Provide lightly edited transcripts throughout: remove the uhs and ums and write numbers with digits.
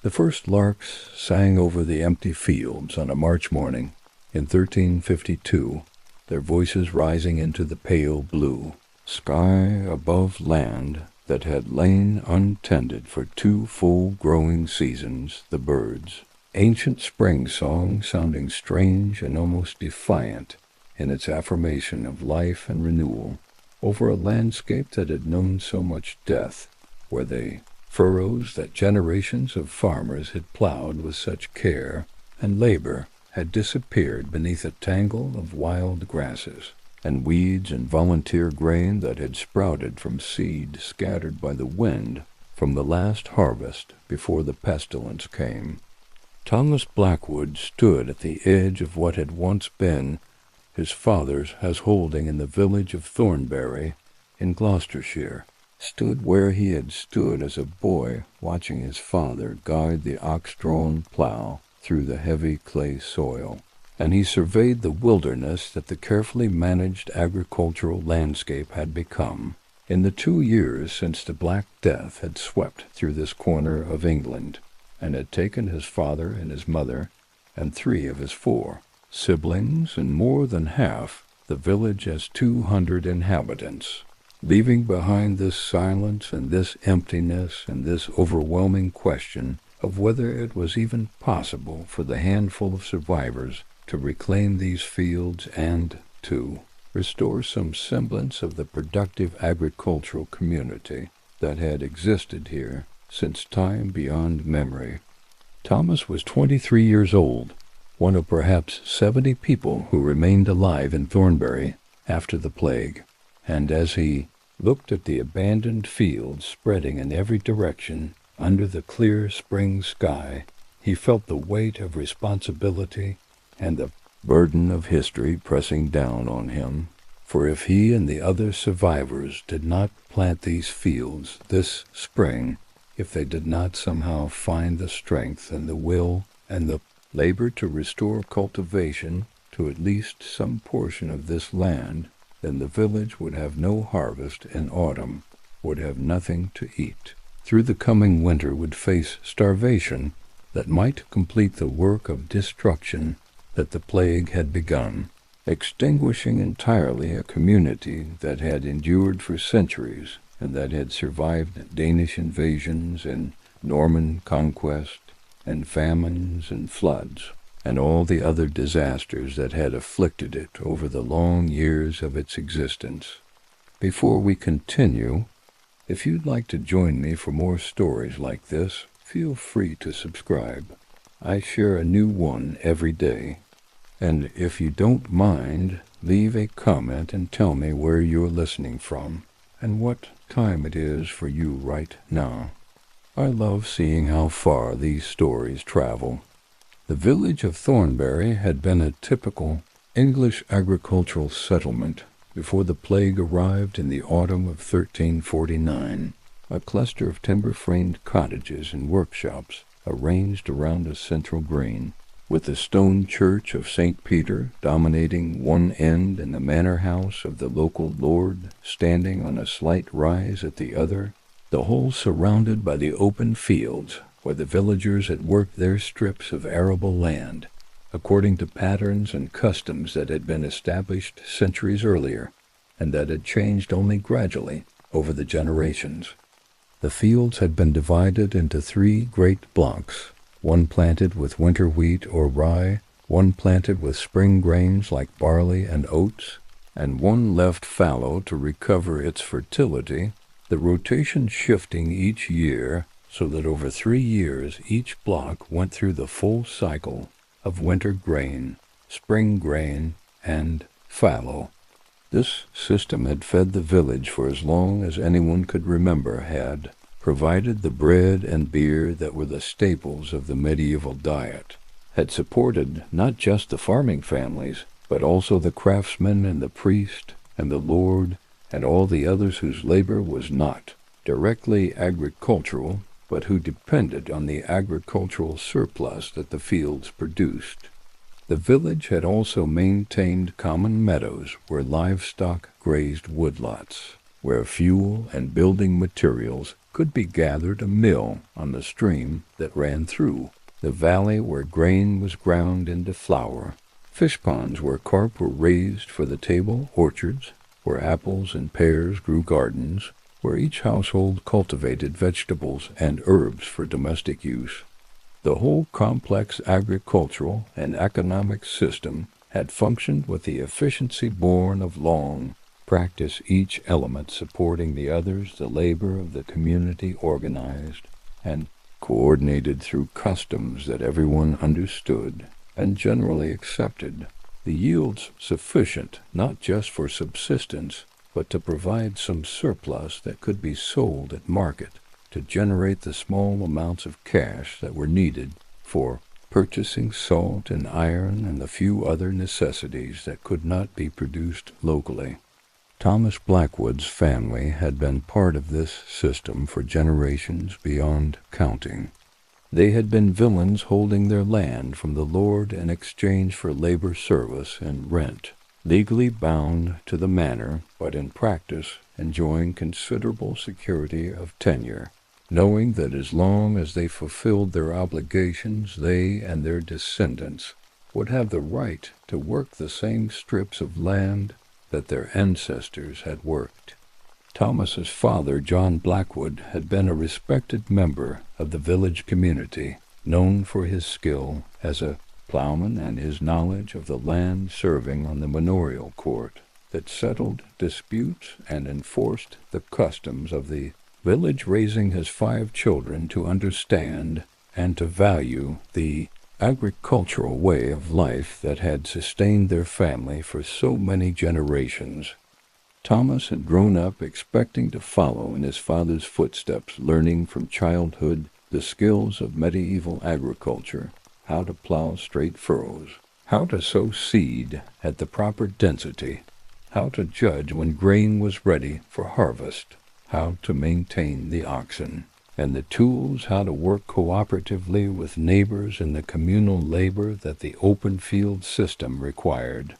The first larks sang over the empty fields on a March morning in 1352, their voices rising into the pale blue sky above land that had lain untended for 2 full growing seasons. The birds, ancient spring song sounding strange and almost defiant in its affirmation of life and renewal over a landscape that had known so much death, where they furrows that generations of farmers had plowed with such care and labor had disappeared beneath a tangle of wild grasses and weeds and volunteer grain that had sprouted from seed scattered by the wind from the last harvest before the pestilence came. Thomas Blackwood stood at the edge of what had once been his father's householding in the village of Thornbury in Gloucestershire, stood where he had stood as a boy watching his father guide the ox-drawn plow through the heavy clay soil, and he surveyed the wilderness that the carefully managed agricultural landscape had become in the 2 years since the Black Death had swept through this corner of England and had taken his father and his mother and 3 of his 4 siblings and more than half the village as 200 inhabitants, leaving behind this silence and this emptiness and this overwhelming question of whether it was even possible for the handful of survivors to reclaim these fields and to restore some semblance of the productive agricultural community that had existed here since time beyond memory. Thomas was 23 years old, one of perhaps 70 people who remained alive in Thornbury after the plague, and as he looked at the abandoned fields spreading in every direction under the clear spring sky, he felt the weight of responsibility and the burden of history pressing down on him. For if he and the other survivors did not plant these fields this spring, if they did not somehow find the strength and the will and the labor to restore cultivation to at least some portion of this land, then the village would have no harvest in autumn, would have nothing to eat. Through the coming winter would face starvation that might complete the work of destruction that the plague had begun, extinguishing entirely a community that had endured for centuries and that had survived Danish invasions and Norman conquest and famines and floods and all the other disasters that had afflicted it over the long years of its existence. Before we continue, if you'd like to join me for more stories like this, feel free to subscribe. I share a new one every day. And if you don't mind, leave a comment and tell me where you're listening from and what time it is for you right now. I love seeing how far these stories travel. The village of Thornbury had been a typical English agricultural settlement before the plague arrived in the autumn of 1349, a cluster of timber-framed cottages and workshops arranged around a central green, with the stone church of St. Peter dominating one end and the manor house of the local lord standing on a slight rise at the other, the whole surrounded by the open fields where the villagers had worked their strips of arable land, according to patterns and customs that had been established centuries earlier, and that had changed only gradually over the generations. The fields had been divided into 3 great blocks, one planted with winter wheat or rye, one planted with spring grains like barley and oats, and one left fallow to recover its fertility, the rotation shifting each year so that over 3 years each block went through the full cycle of winter grain, spring grain, and fallow. This system had fed the village for as long as anyone could remember, had provided the bread and beer that were the staples of the medieval diet, had supported not just the farming families, but also the craftsman and the priest and the lord and all the others whose labor was not directly agricultural, but who depended on the agricultural surplus that the fields produced. The village had also maintained common meadows where livestock grazed woodlots, where fuel and building materials could be gathered, a mill on the stream that ran through, the valley where grain was ground into flour, fish ponds where carp were raised for the table, orchards where apples and pears grew, gardens where each household cultivated vegetables and herbs for domestic use. The whole complex agricultural and economic system had functioned with the efficiency born of long practice, each element supporting the others, the labor of the community organized and coordinated through customs that everyone understood and generally accepted, the yields sufficient not just for subsistence, but to provide some surplus that could be sold at market to generate the small amounts of cash that were needed for purchasing salt and iron and the few other necessities that could not be produced locally. Thomas Blackwood's family had been part of this system for generations beyond counting. They had been villains holding their land from the Lord in exchange for labor, service, and rent, legally bound to the manor, but in practice enjoying considerable security of tenure, knowing that as long as they fulfilled their obligations, they and their descendants would have the right to work the same strips of land that their ancestors had worked. Thomas's father, John Blackwood, had been a respected member of the village community, known for his skill as a plowman and his knowledge of the land, serving on the manorial court that settled disputes and enforced the customs of the village, raising his 5 children to understand and to value the agricultural way of life that had sustained their family for so many generations. Thomas had grown up expecting to follow in his father's footsteps, learning from childhood the skills of medieval agriculture, how to plow straight furrows, how to sow seed at the proper density, how to judge when grain was ready for harvest, how to maintain the oxen, and the tools how to work cooperatively with neighbors in the communal labor that the open field system required.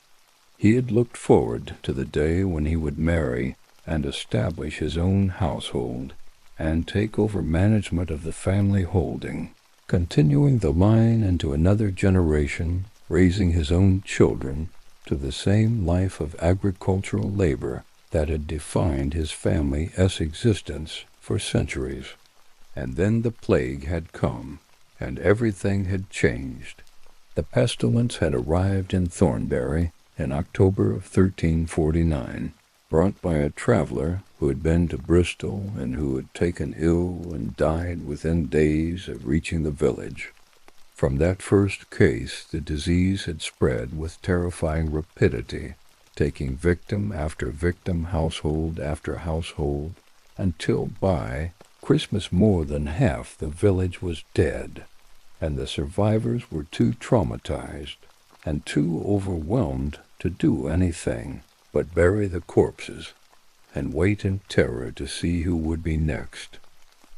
He had looked forward to the day when he would marry and establish his own household and take over management of the family holding, continuing the line into another generation, raising his own children to the same life of agricultural labor that had defined his family's existence for centuries. And then the plague had come, and everything had changed. The pestilence had arrived in Thornbury in October of 1349, brought by a traveler who had been to Bristol and who had taken ill and died within days of reaching the village. From that first case, the disease had spread with terrifying rapidity, taking victim after victim, household after household, until by Christmas more than half the village was dead, and the survivors were too traumatized and too overwhelmed to do anything but bury the corpses and wait in terror to see who would be next.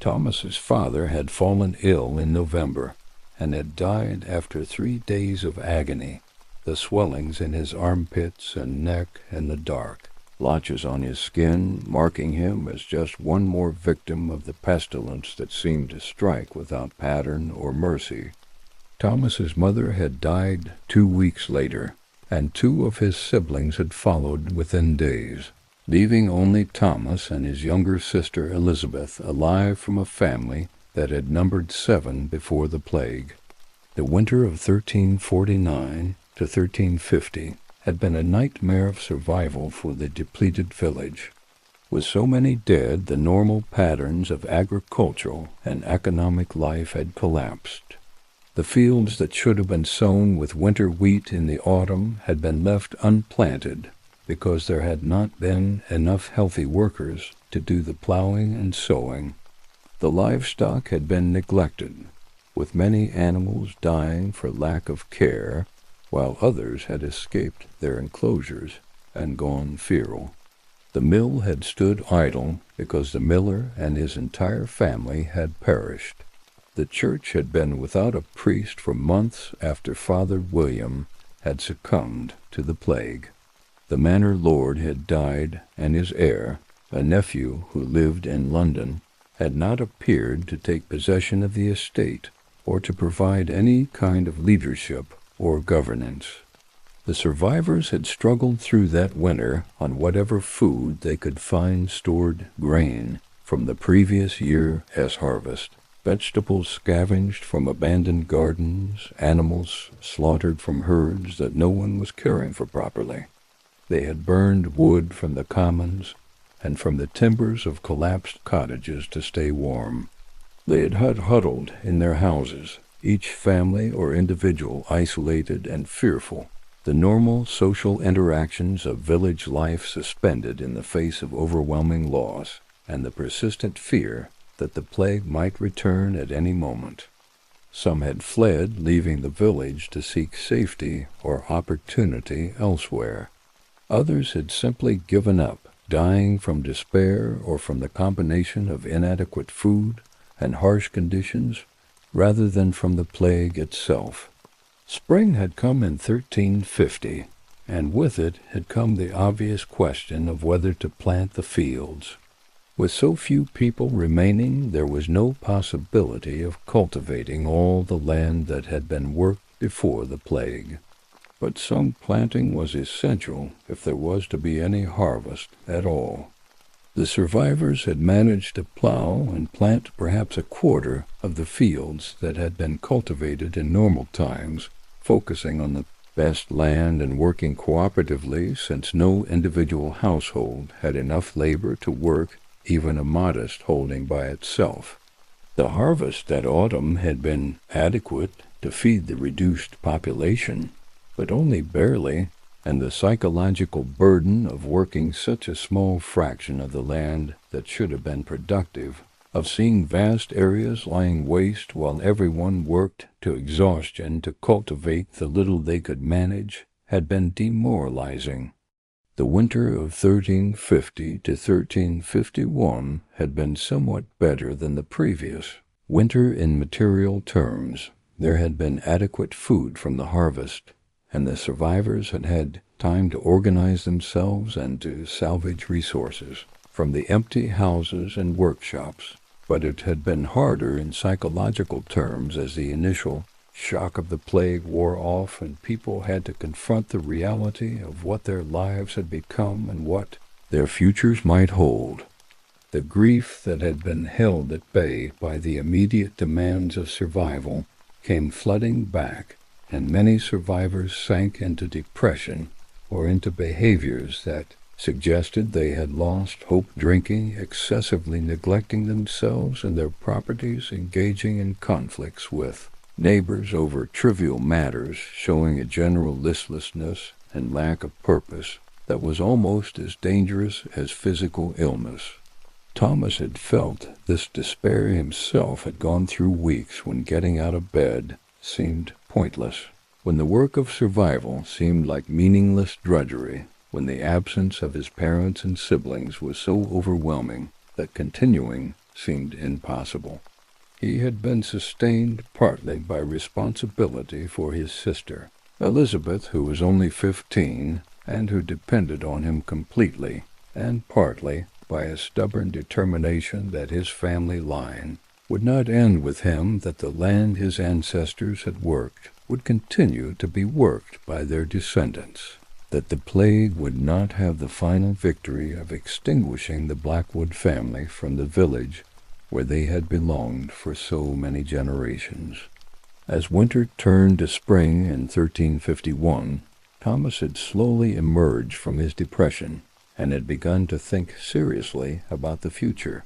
Thomas's father had fallen ill in November and had died after 3 days of agony, the swellings in his armpits and neck and the dark blotches on his skin, marking him as just one more victim of the pestilence that seemed to strike without pattern or mercy. Thomas's mother had died 2 weeks later, and 2 of his siblings had followed within days, leaving only Thomas and his younger sister Elizabeth alive from a family that had numbered 7 before the plague. The winter of 1349 to 1350 had been a nightmare of survival for the depleted village. With so many dead, the normal patterns of agricultural and economic life had collapsed. The fields that should have been sown with winter wheat in the autumn had been left unplanted because there had not been enough healthy workers to do the plowing and sowing. The livestock had been neglected, with many animals dying for lack of care, while others had escaped their enclosures and gone feral. The mill had stood idle because the miller and his entire family had perished. The church had been without a priest for months after Father William had succumbed to the plague. The manor lord had died, and his heir, a nephew who lived in London, had not appeared to take possession of the estate or to provide any kind of leadership or governance. The survivors had struggled through that winter on whatever food they could find stored grain from the previous year's harvest, vegetables scavenged from abandoned gardens, animals slaughtered from herds that no one was caring for properly. They had burned wood from the commons and from the timbers of collapsed cottages to stay warm. They had huddled in their houses, each family or individual isolated and fearful, the normal social interactions of village life suspended in the face of overwhelming loss and the persistent fear that the plague might return at any moment. Some had fled, leaving the village to seek safety or opportunity elsewhere. Others had simply given up, dying from despair or from the combination of inadequate food and harsh conditions rather than from the plague itself. Spring had come in 1350, and with it had come the obvious question of whether to plant the fields. With so few people remaining, there was no possibility of cultivating all the land that had been worked before the plague. But some planting was essential if there was to be any harvest at all. The survivors had managed to plow and plant perhaps a quarter of the fields that had been cultivated in normal times, focusing on the best land and working cooperatively since no individual household had enough labor to work even a modest holding by itself. The harvest that autumn had been adequate to feed the reduced population, but only barely, and the psychological burden of working such a small fraction of the land that should have been productive, of seeing vast areas lying waste while everyone worked to exhaustion to cultivate the little they could manage, had been demoralizing. The winter of 1350 to 1351 had been somewhat better than the previous. Winter in material terms. There had been adequate food from the harvest, and the survivors had had time to organize themselves and to salvage resources from the empty houses and workshops. But it had been harder in psychological terms as the initial shock of the plague wore off and people had to confront the reality of what their lives had become and what their futures might hold. The grief that had been held at bay by the immediate demands of survival came flooding back, and many survivors sank into depression or into behaviors that suggested they had lost hope, drinking, excessively neglecting themselves and their properties, engaging in conflicts with neighbors over trivial matters, showing a general listlessness and lack of purpose that was almost as dangerous as physical illness. Thomas had felt this despair himself, had gone through weeks when getting out of bed seemed pointless, when the work of survival seemed like meaningless drudgery, when the absence of his parents and siblings was so overwhelming that continuing seemed impossible. He had been sustained partly by responsibility for his sister, Elizabeth, who was only 15 and who depended on him completely, and partly by a stubborn determination that his family line would not end with him, that the land his ancestors had worked would continue to be worked by their descendants, that the plague would not have the final victory of extinguishing the Blackwood family from the village where they had belonged for so many generations. As winter turned to spring in 1351, Thomas had slowly emerged from his depression and had begun to think seriously about the future.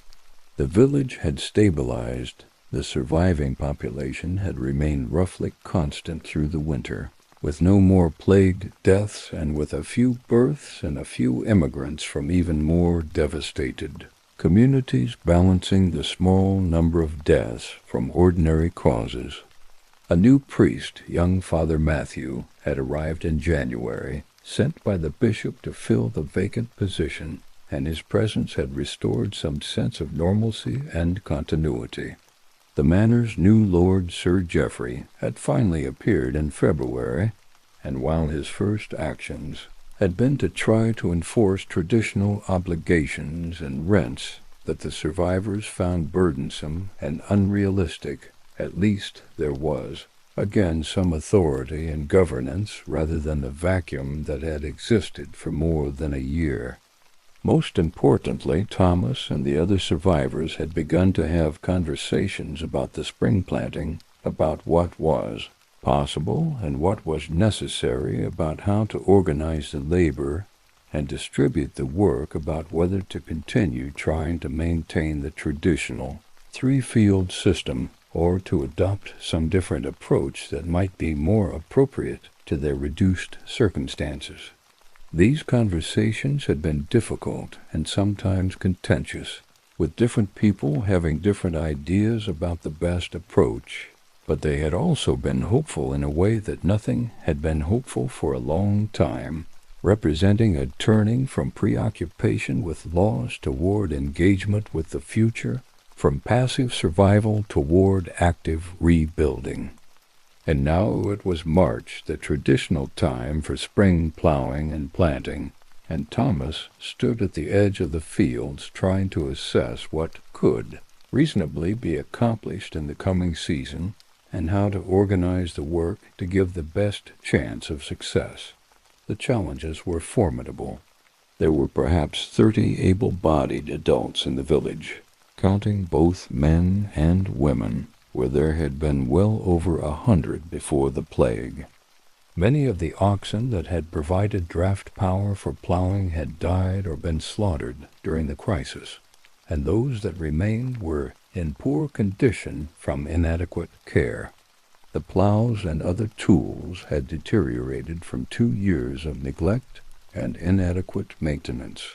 The village had stabilized. The surviving population had remained roughly constant through the winter, with no more plague deaths and with a few births and a few immigrants from even more devastated communities balancing the small number of deaths from ordinary causes. A new priest, young Father Matthew, had arrived in January, sent by the bishop to fill the vacant position, and his presence had restored some sense of normalcy and continuity. The manor's new Lord Sir Geoffrey had finally appeared in February, and while his first actions had been to try to enforce traditional obligations and rents that the survivors found burdensome and unrealistic. At least there was, again, some authority and governance rather than the vacuum that had existed for more than a year. Most importantly, Thomas and the other survivors had begun to have conversations about the spring planting, about what was possible and what was necessary, about how to organize the labor and distribute the work, about whether to continue trying to maintain the traditional three-field system or to adopt some different approach that might be more appropriate to their reduced circumstances. These conversations had been difficult and sometimes contentious, with different people having different ideas about the best approach, but they had also been hopeful in a way that nothing had been hopeful for a long time, representing a turning from preoccupation with loss toward engagement with the future, from passive survival toward active rebuilding. And now it was March, the traditional time for spring plowing and planting, and Thomas stood at the edge of the fields trying to assess what could reasonably be accomplished in the coming season and how to organize the work to give the best chance of success. The challenges were formidable. There were perhaps 30 able-bodied adults in the village, counting both men and women, where there had been well over 100 before the plague. Many of the oxen that had provided draft power for plowing had died or been slaughtered during the crisis, and those that remained were in poor condition from inadequate care. The plows and other tools had deteriorated from 2 years of neglect and inadequate maintenance.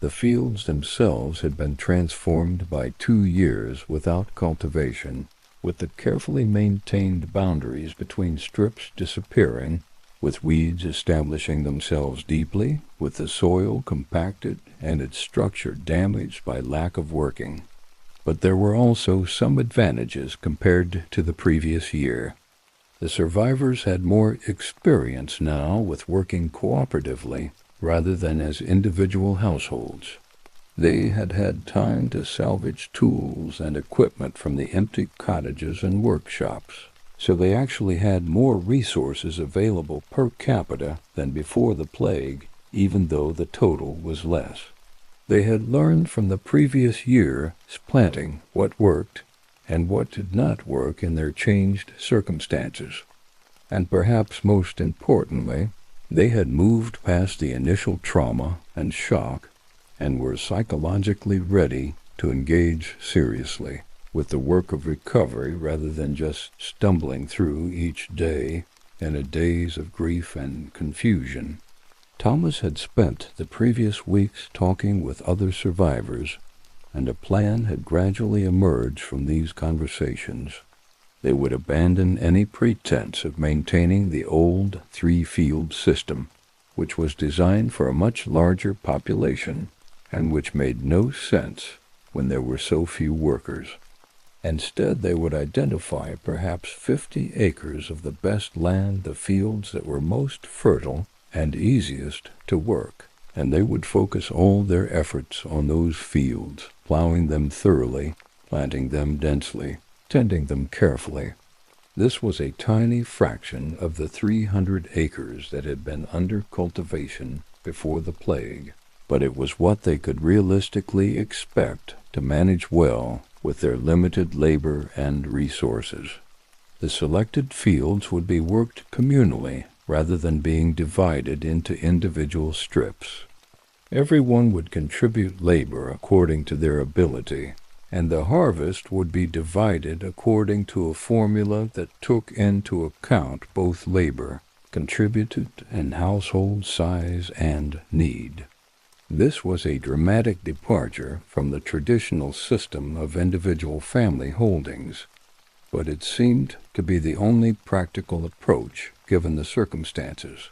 The fields themselves had been transformed by 2 years without cultivation, with the carefully maintained boundaries between strips disappearing, with weeds establishing themselves deeply, with the soil compacted and its structure damaged by lack of working. But there were also some advantages compared to the previous year. The survivors had more experience now with working cooperatively rather than as individual households. They had had time to salvage tools and equipment from the empty cottages and workshops, so they actually had more resources available per capita than before the plague, even though the total was less. They had learned from the previous year's planting what worked and what did not work in their changed circumstances. And perhaps most importantly, they had moved past the initial trauma and shock and were psychologically ready to engage seriously with the work of recovery rather than just stumbling through each day in a daze of grief and confusion. Thomas had spent the previous weeks talking with other survivors, and a plan had gradually emerged from these conversations. They would abandon any pretense of maintaining the old three-field system, which was designed for a much larger population and which made no sense when there were so few workers. Instead, they would identify perhaps 50 acres of the best land, the fields that were most fertile and easiest to work, and they would focus all their efforts on those fields, plowing them thoroughly, planting them densely, tending them carefully. This was a tiny fraction of the 300 acres that had been under cultivation before the plague, but it was what they could realistically expect to manage well with their limited labor and resources. The selected fields would be worked communally rather than being divided into individual strips. Everyone would contribute labor according to their ability, and the harvest would be divided according to a formula that took into account both labor contributed and household size and need. This was a dramatic departure from the traditional system of individual family holdings, but it seemed to be the only practical approach given the circumstances.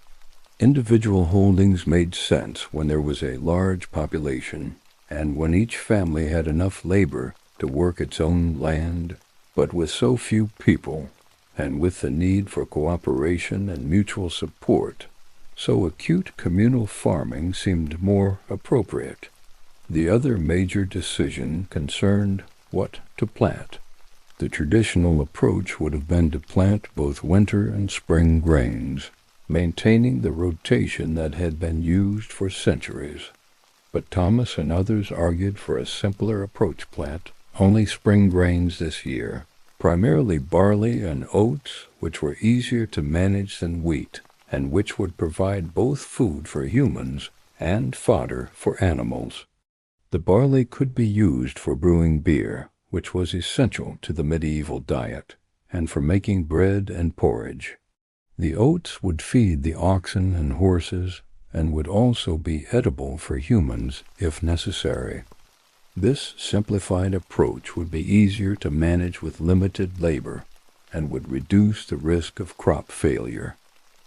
Individual holdings made sense when there was a large population and when each family had enough labor to work its own land, but with so few people, and with the need for cooperation and mutual support, so acute communal farming seemed more appropriate. The other major decision concerned what to plant. The traditional approach would have been to plant both winter and spring grains, maintaining the rotation that had been used for centuries. But Thomas and others argued for a simpler approach: plant only spring grains this year, primarily barley and oats, which were easier to manage than wheat, and which would provide both food for humans and fodder for animals. The barley could be used for brewing beer, which was essential to the medieval diet, and for making bread and porridge. The oats would feed the oxen and horses, and would also be edible for humans if necessary. This simplified approach would be easier to manage with limited labor, and would reduce the risk of crop failure.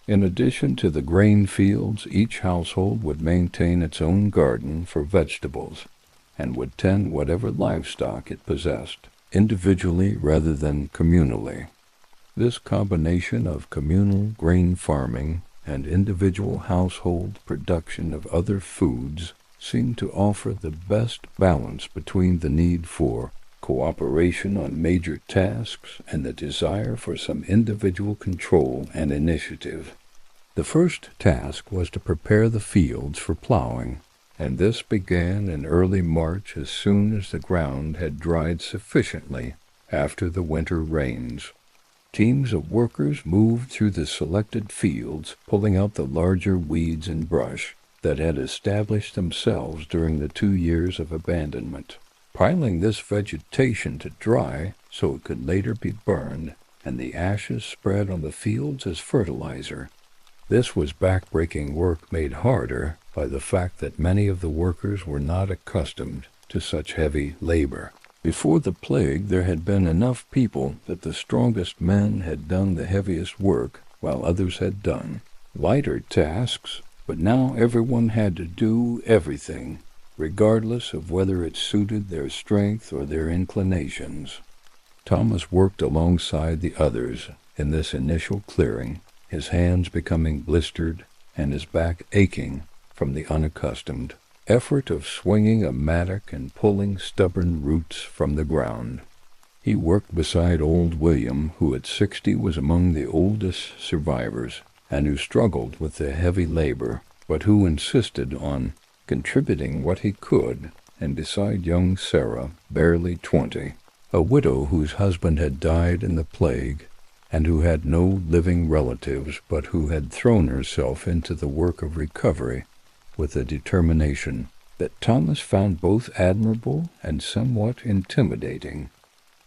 In addition to the grain fields, each household would maintain its own garden for vegetables, and would tend whatever livestock it possessed, individually rather than communally. This combination of communal grain farming and individual household production of other foods seemed to offer the best balance between the need for cooperation on major tasks and the desire for some individual control and initiative. The first task was to prepare the fields for plowing, and this began in early March as soon as the ground had dried sufficiently after the winter rains. Teams of workers moved through the selected fields, pulling out the larger weeds and brush that had established themselves during the 2 years of abandonment, piling this vegetation to dry so it could later be burned, and the ashes spread on the fields as fertilizer. This was backbreaking work made harder by the fact that many of the workers were not accustomed to such heavy labor. Before the plague, there had been enough people that the strongest men had done the heaviest work, while others had done lighter tasks, but now everyone had to do everything, regardless of whether it suited their strength or their inclinations. Thomas worked alongside the others in this initial clearing, his hands becoming blistered and his back aching from the unaccustomed effort of swinging a mattock and pulling stubborn roots from the ground. He worked beside old William, who at 60 was among the oldest survivors, and who struggled with the heavy labor, but who insisted on contributing what he could, and beside young Sarah, barely 20, a widow whose husband had died in the plague, and who had no living relatives, but who had thrown herself into the work of recovery with a determination that Thomas found both admirable and somewhat intimidating.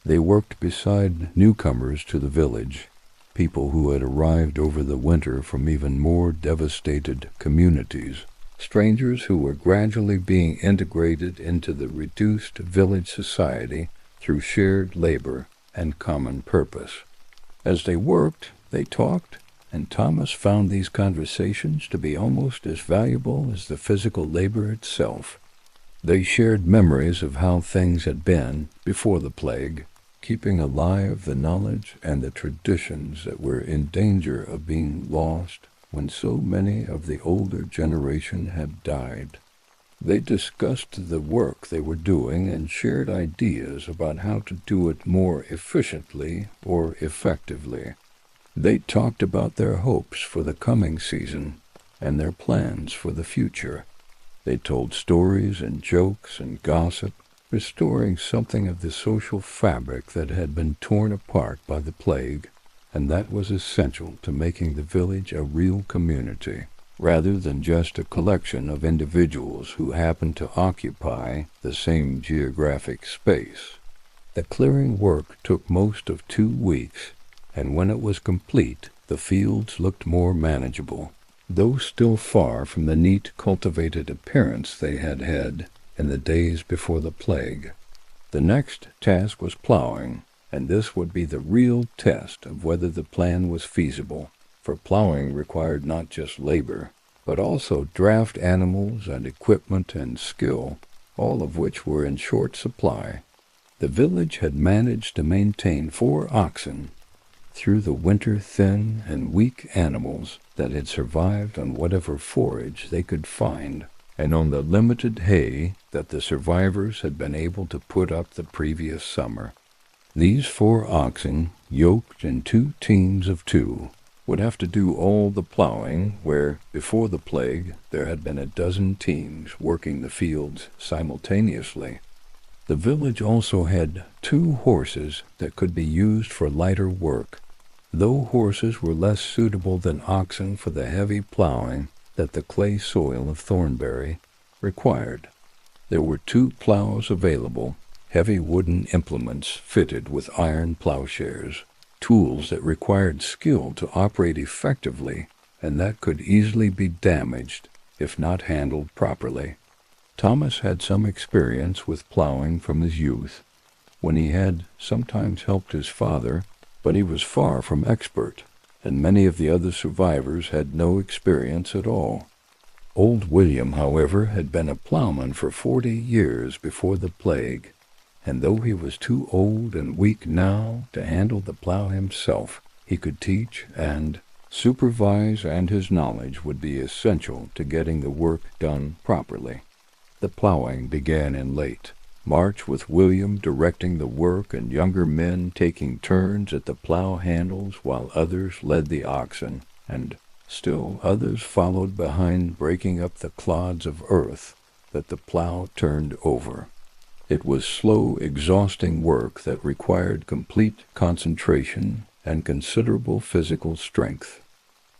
They worked beside newcomers to the village, people who had arrived over the winter from even more devastated communities, strangers who were gradually being integrated into the reduced village society through shared labor and common purpose. As they worked, they talked, and Thomas found these conversations to be almost as valuable as the physical labor itself. They shared memories of how things had been before the plague, keeping alive the knowledge and the traditions that were in danger of being lost when so many of the older generation had died. They discussed the work they were doing and shared ideas about how to do it more efficiently or effectively. They talked about their hopes for the coming season and their plans for the future. They told stories and jokes and gossip, restoring something of the social fabric that had been torn apart by the plague, and that was essential to making the village a real community, rather than just a collection of individuals who happened to occupy the same geographic space. The clearing work took most of 2 weeks, and when it was complete, the fields looked more manageable, though still far from the neat, cultivated appearance they had had in the days before the plague. The next task was plowing, and this would be the real test of whether the plan was feasible, for plowing required not just labor, but also draft animals and equipment and skill, all of which were in short supply. The village had managed to maintain 4 oxen, through the winter thin and weak animals that had survived on whatever forage they could find, and on the limited hay that the survivors had been able to put up the previous summer. These 4 oxen, yoked in 2 teams of 2, would have to do all the plowing, where, before the plague, there had been a dozen teams working the fields simultaneously. The village also had 2 horses that could be used for lighter work, though horses were less suitable than oxen for the heavy plowing that the clay soil of Thornbury required. There were 2 plows available, heavy wooden implements fitted with iron plowshares, tools that required skill to operate effectively and that could easily be damaged if not handled properly. Thomas had some experience with plowing from his youth, when he had sometimes helped his father, but he was far from expert, and many of the other survivors had no experience at all. Old William, however, had been a plowman for 40 years before the plague, and though he was too old and weak now to handle the plow himself, he could teach and supervise, and his knowledge would be essential to getting the work done properly. The plowing began in late March, with William directing the work and younger men taking turns at the plow handles while others led the oxen, and still others followed behind, breaking up the clods of earth that the plow turned over. It was slow, exhausting work that required complete concentration and considerable physical strength.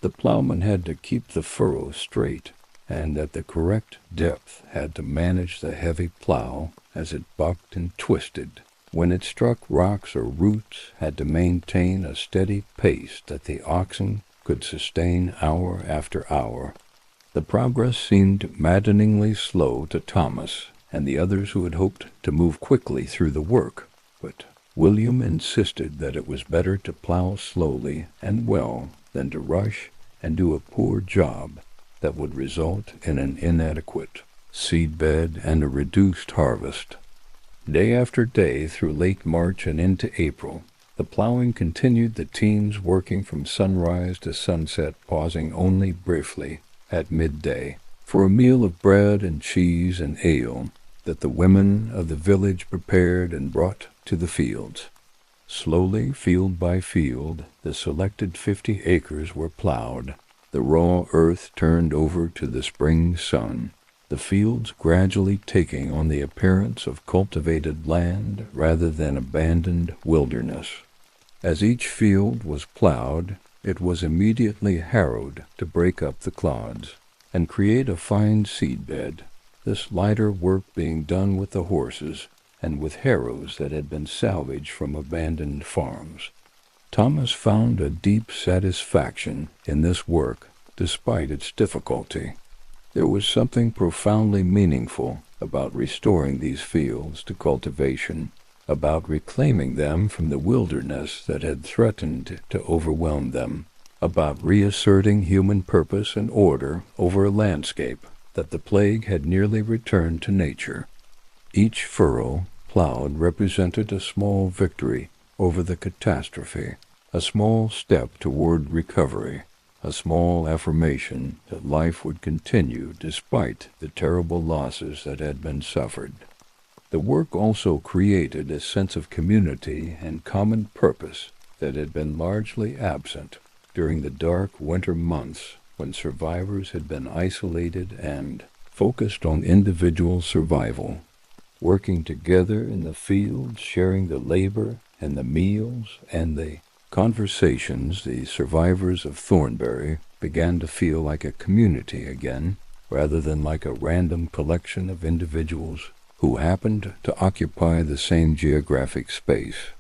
The plowman had to keep the furrow straight, and at the correct depth had to manage the heavy plow as it bucked and twisted. When it struck rocks or roots, had to maintain a steady pace that the oxen could sustain hour after hour. The progress seemed maddeningly slow to Thomas and the others who had hoped to move quickly through the work, but William insisted that it was better to plow slowly and well than to rush and do a poor job that would result in an inadequate seedbed and a reduced harvest. Day after day through late March and into April, the plowing continued, the teams working from sunrise to sunset, pausing only briefly at midday for a meal of bread and cheese and ale that the women of the village prepared and brought to the fields. Slowly, field by field, the selected 50 acres were plowed, the raw earth turned over to the spring sun, the fields gradually taking on the appearance of cultivated land rather than abandoned wilderness. As each field was plowed, it was immediately harrowed to break up the clods and create a fine seedbed, this lighter work being done with the horses and with harrows that had been salvaged from abandoned farms. Thomas found a deep satisfaction in this work despite its difficulty. There was something profoundly meaningful about restoring these fields to cultivation, about reclaiming them from the wilderness that had threatened to overwhelm them, about reasserting human purpose and order over a landscape that the plague had nearly returned to nature. Each furrow plowed represented a small victory over the catastrophe, a small step toward recovery, a small affirmation that life would continue despite the terrible losses that had been suffered. The work also created a sense of community and common purpose that had been largely absent during the dark winter months when survivors had been isolated and focused on individual survival. Working together in the fields, sharing the labor and the meals and the conversations, the survivors of Thornbury began to feel like a community again, rather than like a random collection of individuals who happened to occupy the same geographic space.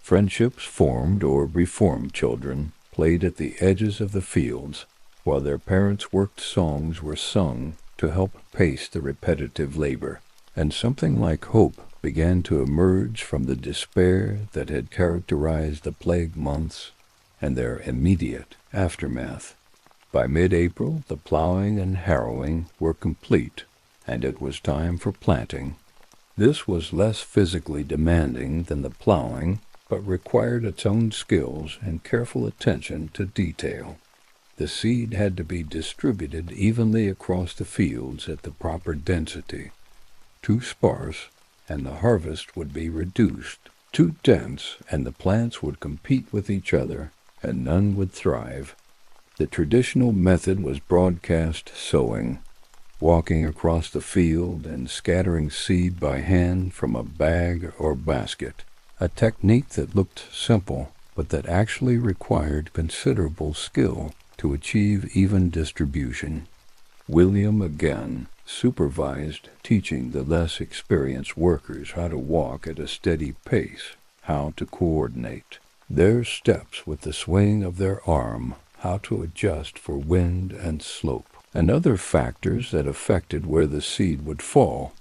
Friendships formed or reformed children played at the edges of the fields, while their parents' worked songs were sung to help pace the repetitive labor, and something like hope began to emerge from the despair that had characterized the plague months and their immediate aftermath. By mid-April, the plowing and harrowing were complete, and it was time for planting. This was less physically demanding than the plowing, but required its own skills and careful attention to detail. The seed had to be distributed evenly across the fields at the proper density. Too sparse, and the harvest would be reduced. Too dense, and the plants would compete with each other, and none would thrive. The traditional method was broadcast sowing, walking across the field and scattering seed by hand from a bag or basket, a technique that looked simple, but that actually required considerable skill to achieve even distribution. William again supervised teaching the less experienced workers how to walk at a steady pace, how to coordinate their steps with the swing of their arm, how to adjust for wind and slope, and other factors that affected where the seed would fall.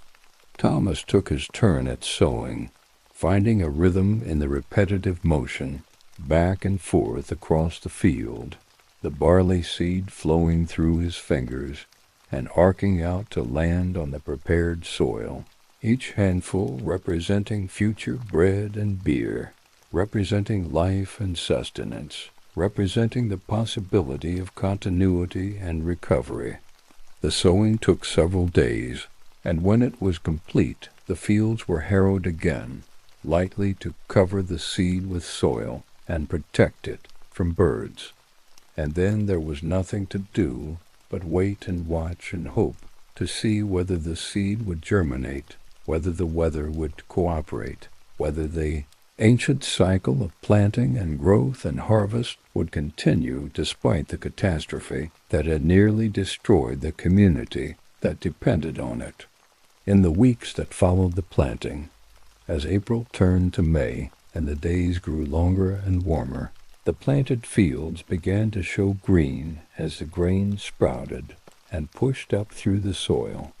Thomas took his turn at sowing, finding a rhythm in the repetitive motion, back and forth across the field, the barley seed flowing through his fingers and arcing out to land on the prepared soil, each handful representing future bread and beer, representing life and sustenance, representing the possibility of continuity and recovery. The sowing took several days, and when it was complete, the fields were harrowed again, lightly to cover the seed with soil and protect it from birds. And then there was nothing to do but wait and watch and hope to see whether the seed would germinate, whether the weather would cooperate, whether the ancient cycle of planting and growth and harvest would continue despite the catastrophe that had nearly destroyed the community that depended on it. In the weeks that followed the planting, as April turned to May and the days grew longer and warmer, the planted fields began to show green as the grain sprouted and pushed up through the soil.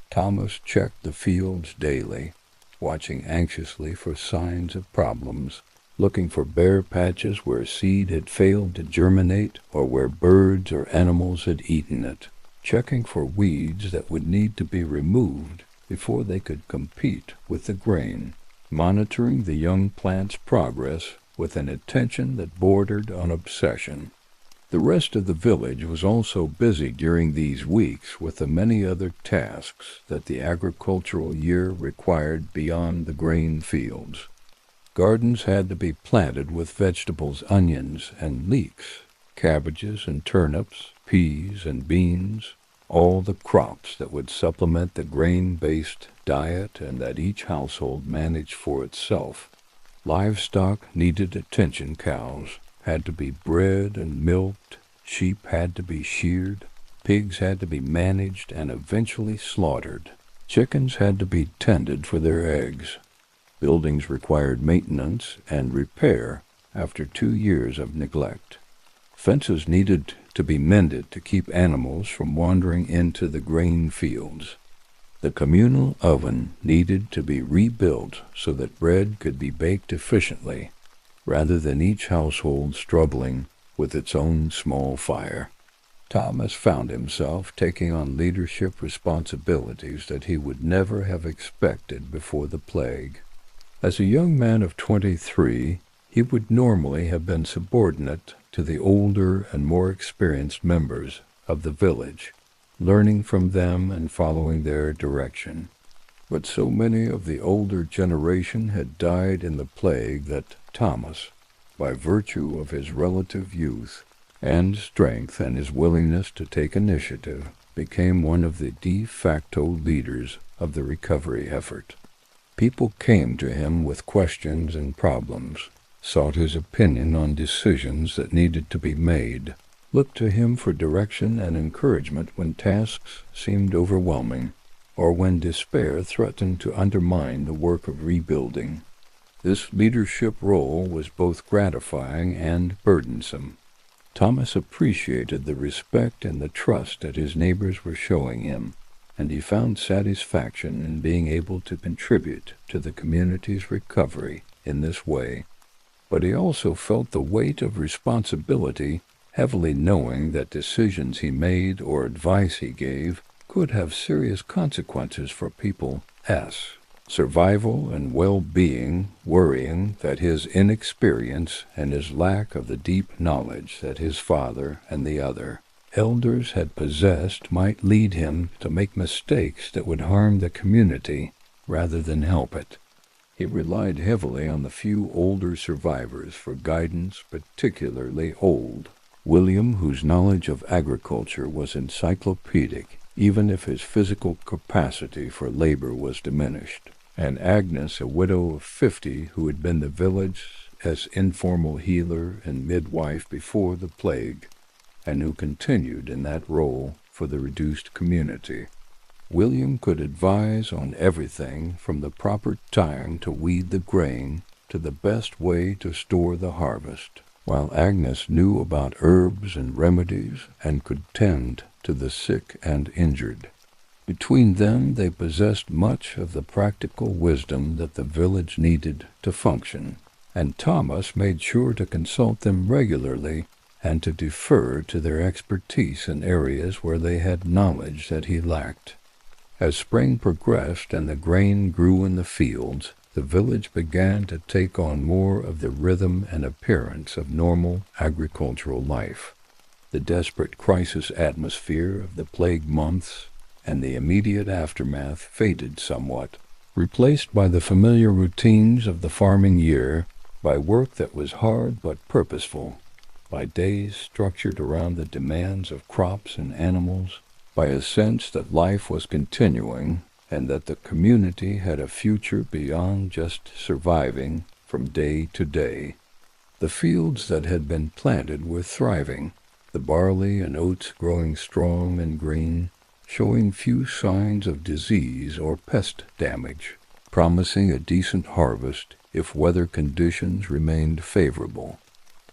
Thomas checked the fields daily, watching anxiously for signs of problems, looking for bare patches where seed had failed to germinate or where birds or animals had eaten it, checking for weeds that would need to be removed before they could compete with the grain, monitoring the young plant's progress with an attention that bordered on obsession. The rest of the village was also busy during these weeks with the many other tasks that the agricultural year required beyond the grain fields. Gardens had to be planted with vegetables, onions, and leeks, cabbages and turnips, peas and beans, all the crops that would supplement the grain-based diet and that each household managed for itself. Livestock needed attention. Cows had to be bred and milked, sheep had to be sheared, pigs had to be managed and eventually slaughtered, chickens had to be tended for their eggs. Buildings required maintenance and repair after 2 years of neglect. Fences needed to be mended to keep animals from wandering into the grain fields. The communal oven needed to be rebuilt so that bread could be baked efficiently, rather than each household struggling with its own small fire. Thomas found himself taking on leadership responsibilities that he would never have expected before the plague. As a young man of 23, he would normally have been subordinate to the older and more experienced members of the village, learning from them and following their direction. But so many of the older generation had died in the plague that Thomas, by virtue of his relative youth and strength and his willingness to take initiative, became one of the de facto leaders of the recovery effort. People came to him with questions and problems, sought his opinion on decisions that needed to be made, looked to him for direction and encouragement when tasks seemed overwhelming, or when despair threatened to undermine the work of rebuilding. This leadership role was both gratifying and burdensome. Thomas appreciated the respect and the trust that his neighbors were showing him, and he found satisfaction in being able to contribute to the community's recovery in this way. But he also felt the weight of responsibility, heavily knowing that decisions he made or advice he gave could have serious consequences for people. survival and well-being, worrying that his inexperience and his lack of the deep knowledge that his father and the other elders had possessed might lead him to make mistakes that would harm the community rather than help it. He relied heavily on the few older survivors for guidance, particularly old William, whose knowledge of agriculture was encyclopedic, even if his physical capacity for labor was diminished, and Agnes, a widow of 50, who had been the village as informal healer and midwife before the plague, and who continued in that role for the reduced community. William could advise on everything from the proper time to weed the grain to the best way to store the harvest, while Agnes knew about herbs and remedies and could tend to the sick and injured. Between them they possessed much of the practical wisdom that the village needed to function, and Thomas made sure to consult them regularly and to defer to their expertise in areas where they had knowledge that he lacked. As spring progressed and the grain grew in the fields, the village began to take on more of the rhythm and appearance of normal agricultural life. The desperate crisis atmosphere of the plague months and the immediate aftermath faded somewhat, replaced by the familiar routines of the farming year, by work that was hard but purposeful, by days structured around the demands of crops and animals, by a sense that life was continuing and that the community had a future beyond just surviving from day to day. The fields that had been planted were thriving, the barley and oats growing strong and green, showing few signs of disease or pest damage, promising a decent harvest if weather conditions remained favorable.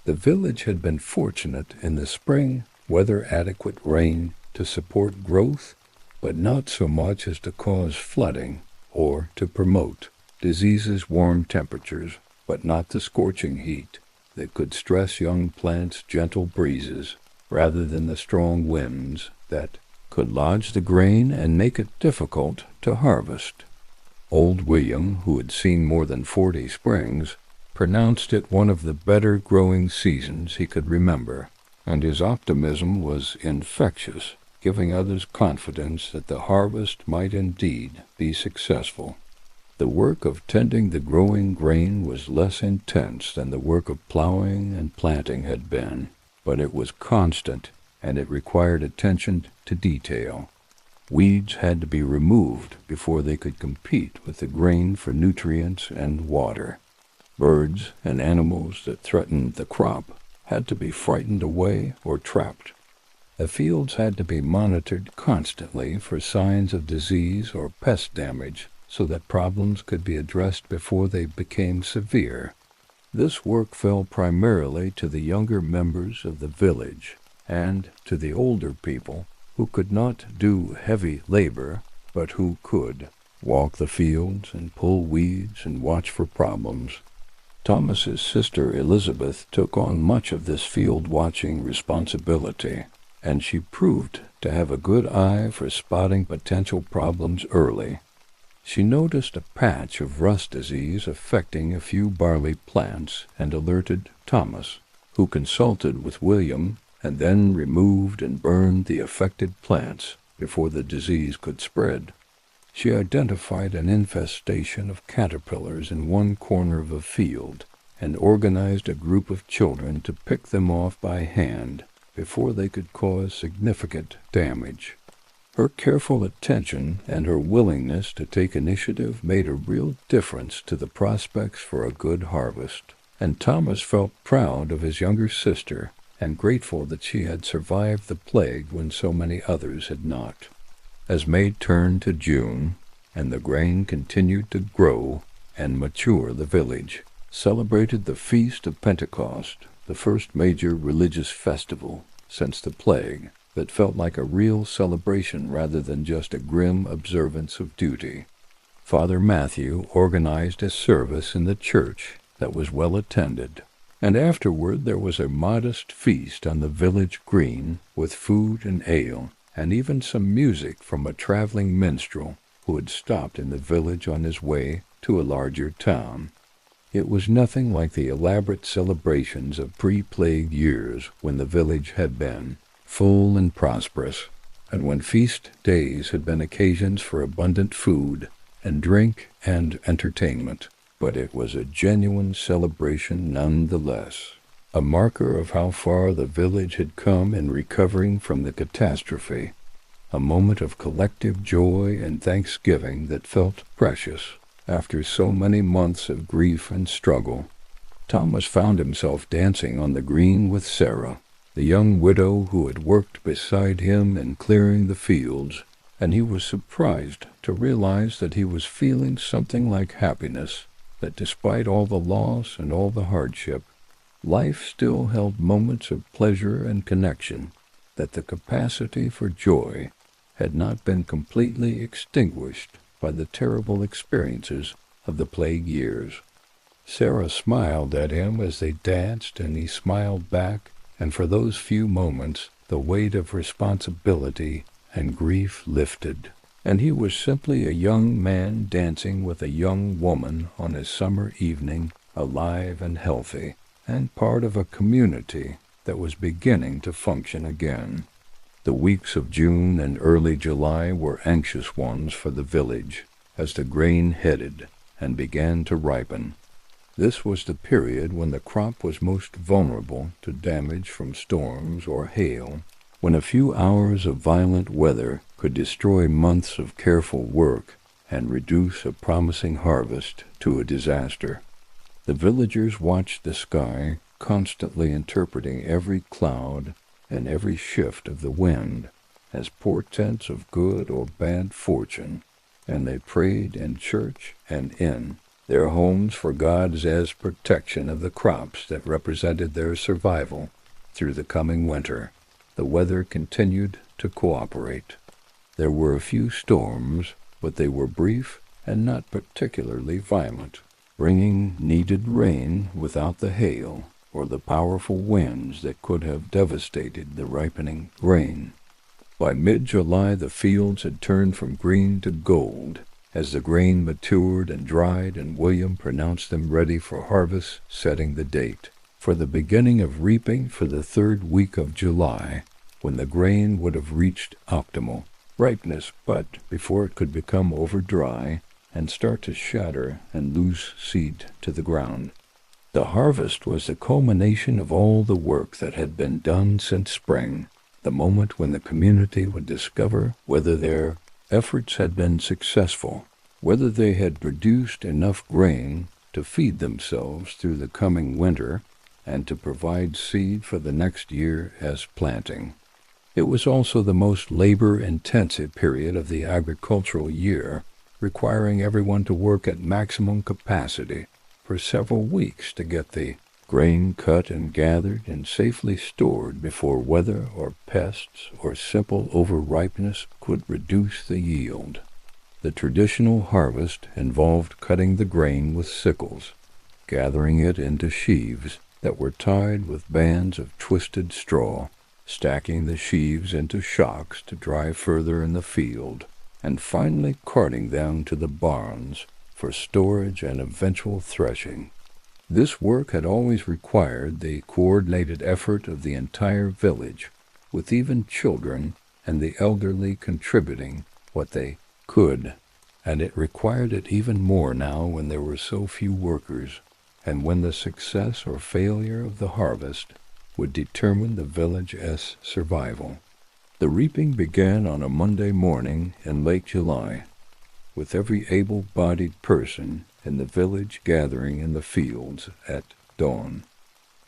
The village had been fortunate in the spring, weather-adequate rain to support growth, but not so much as to cause flooding or to promote diseases. Warm temperatures, but not the scorching heat that could stress young plants. Gentle breezes, rather than the strong winds that could lodge the grain and make it difficult to harvest. Old William, who had seen more than 40 springs, pronounced it one of the better growing seasons he could remember, and his optimism was infectious, giving others confidence that the harvest might indeed be successful. The work of tending the growing grain was less intense than the work of plowing and planting had been, but it was constant, and it required attention to detail. Weeds had to be removed before they could compete with the grain for nutrients and water. Birds and animals that threatened the crop had to be frightened away or trapped. The fields had to be monitored constantly for signs of disease or pest damage so that problems could be addressed before they became severe. This work fell primarily to the younger members of the village and to the older people who could not do heavy labor, but who could walk the fields and pull weeds and watch for problems. Thomas's sister Elizabeth took on much of this field-watching responsibility, and she proved to have a good eye for spotting potential problems early. She noticed a patch of rust disease affecting a few barley plants and alerted Thomas, who consulted with William and then removed and burned the affected plants before the disease could spread. She identified an infestation of caterpillars in one corner of a field and organized a group of children to pick them off by hand before they could cause significant damage. Her careful attention and her willingness to take initiative made a real difference to the prospects for a good harvest, and Thomas felt proud of his younger sister and grateful that she had survived the plague when so many others had not. As May turned to June, and the grain continued to grow and mature, the village celebrated the Feast of Pentecost, the first major religious festival since the plague that felt like a real celebration rather than just a grim observance of duty. Father Matthew organized a service in the church that was well attended, and afterward there was a modest feast on the village green with food and ale, and even some music from a traveling minstrel who had stopped in the village on his way to a larger town. It was nothing like the elaborate celebrations of pre-plague years when the village had been full and prosperous, and when feast days had been occasions for abundant food and drink and entertainment. But it was a genuine celebration nonetheless, a marker of how far the village had come in recovering from the catastrophe, a moment of collective joy and thanksgiving that felt precious after so many months of grief and struggle. Thomas found himself dancing on the green with Sarah, the young widow who had worked beside him in clearing the fields, and he was surprised to realize that he was feeling something like happiness, that despite all the loss and all the hardship, life still held moments of pleasure and connection, that the capacity for joy had not been completely extinguished by the terrible experiences of the plague years. Sarah smiled at him as they danced, and he smiled back, and for those few moments the weight of responsibility and grief lifted, and he was simply a young man dancing with a young woman on a summer evening, alive and healthy, and part of a community that was beginning to function again. The weeks of June and early July were anxious ones for the village as the grain headed and began to ripen. This was the period when the crop was most vulnerable to damage from storms or hail, when a few hours of violent weather could destroy months of careful work and reduce a promising harvest to a disaster. The villagers watched the sky, constantly interpreting every cloud and every shift of the wind as portents of good or bad fortune, and they prayed in church and in their homes for God's protection of the crops that represented their survival through the coming winter. The weather continued to cooperate. There were a few storms, but they were brief and not particularly violent, bringing needed rain without the hail or the powerful winds that could have devastated the ripening grain. By mid-July the fields had turned from green to gold as the grain matured and dried, and William pronounced them ready for harvest, setting the date for the beginning of reaping for the third week of July, when the grain would have reached optimal ripeness, but before it could become over dry and start to shatter and lose seed to the ground. The harvest was the culmination of all the work that had been done since spring, the moment when the community would discover whether their efforts had been successful, whether they had produced enough grain to feed themselves through the coming winter and to provide seed for the next year as planting. It was also the most labor-intensive period of the agricultural year, requiring everyone to work at maximum capacity for several weeks to get the grain cut and gathered and safely stored before weather or pests or simple overripeness could reduce the yield. The traditional harvest involved cutting the grain with sickles, gathering it into sheaves that were tied with bands of twisted straw, stacking the sheaves into shocks to dry further in the field, and finally carting them to the barns for storage and eventual threshing. This work had always required the coordinated effort of the entire village, with even children and the elderly contributing what they could, and it required it even more now when there were so few workers, and when the success or failure of the harvest would determine the village's survival. The reaping began on a Monday morning in late July, with every able-bodied person in the village gathering in the fields at dawn.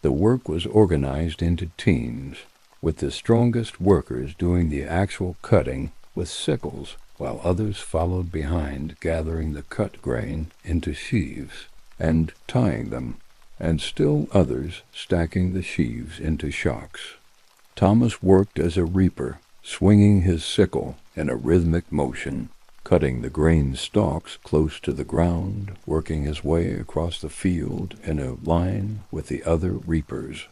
The work was organized into teams, with the strongest workers doing the actual cutting with sickles, while others followed behind, gathering the cut grain into sheaves and tying them, and still others stacking the sheaves into shocks. Thomas worked as a reaper, swinging his sickle in a rhythmic motion, cutting the grain stalks close to the ground, working his way across the field in a line with the other reapers.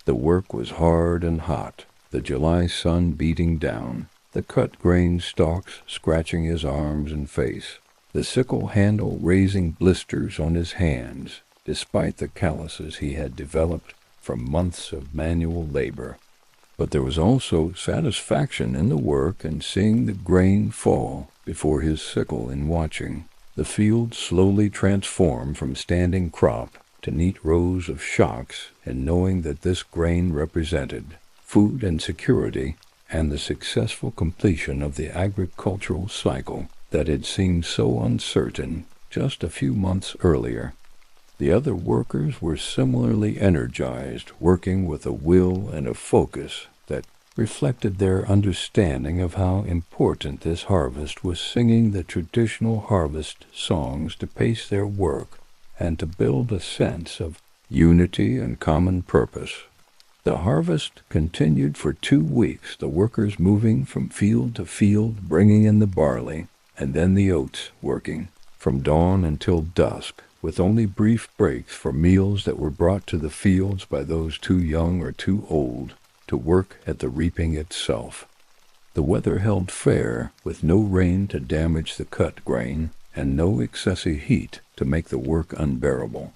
The work was hard and hot, the July sun beating down, the cut grain stalks scratching his arms and face, the sickle handle raising blisters on his hands, despite the calluses he had developed from months of manual labor. But there was also satisfaction in the work and seeing the grain fall before his sickle in watching the field slowly transform from standing crop to neat rows of shocks, and knowing that this grain represented food and security and the successful completion of the agricultural cycle that had seemed so uncertain just a few months earlier. The other workers were similarly energized, working with a will and a focus that reflected their understanding of how important this harvest was, singing the traditional harvest songs to pace their work and to build a sense of unity and common purpose. The harvest continued for 2 weeks, the workers moving from field to field, bringing in the barley, and then the oats, working from dawn until dusk, with only brief breaks for meals that were brought to the fields by those too young or too old to work at the reaping itself. The weather held fair, with no rain to damage the cut grain, and no excessive heat to make the work unbearable.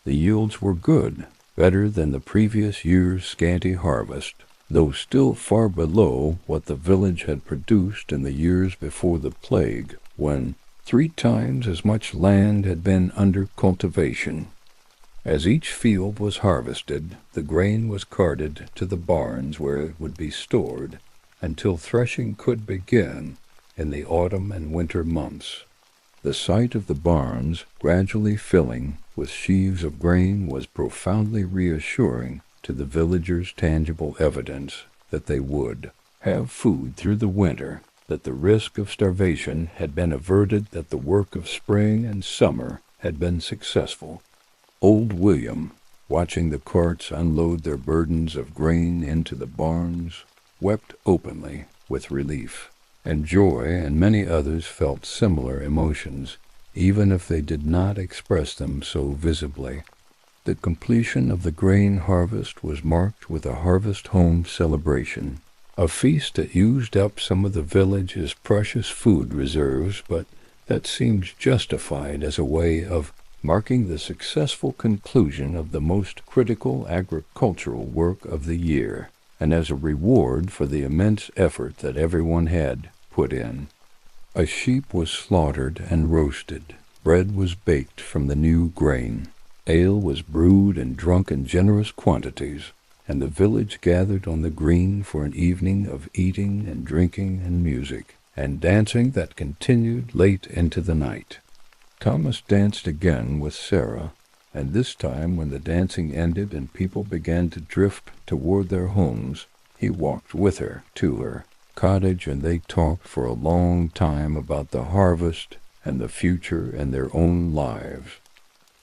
The yields were good, better than the previous year's scanty harvest, though still far below what the village had produced in the years before the plague, when 3 times as much land had been under cultivation. As each field was harvested, the grain was carted to the barns where it would be stored until threshing could begin in the autumn and winter months. The sight of the barns gradually filling with sheaves of grain was profoundly reassuring to the villagers, tangible evidence that they would have food through the winter, that the risk of starvation had been averted, that the work of spring and summer had been successful. Old William, watching the carts unload their burdens of grain into the barns, wept openly with relief, and Joy and many others felt similar emotions, even if they did not express them so visibly. The completion of the grain harvest was marked with a harvest home celebration, a feast that used up some of the village's precious food reserves, but that seemed justified as a way of marking the successful conclusion of the most critical agricultural work of the year, and as a reward for the immense effort that everyone had put in. A sheep was slaughtered and roasted, bread was baked from the new grain, ale was brewed and drunk in generous quantities, and the village gathered on the green for an evening of eating and drinking and music, and dancing that continued late into the night. Thomas danced again with Sarah, and this time when the dancing ended and people began to drift toward their homes, he walked with her to her cottage, and they talked for a long time about the harvest and the future and their own lives.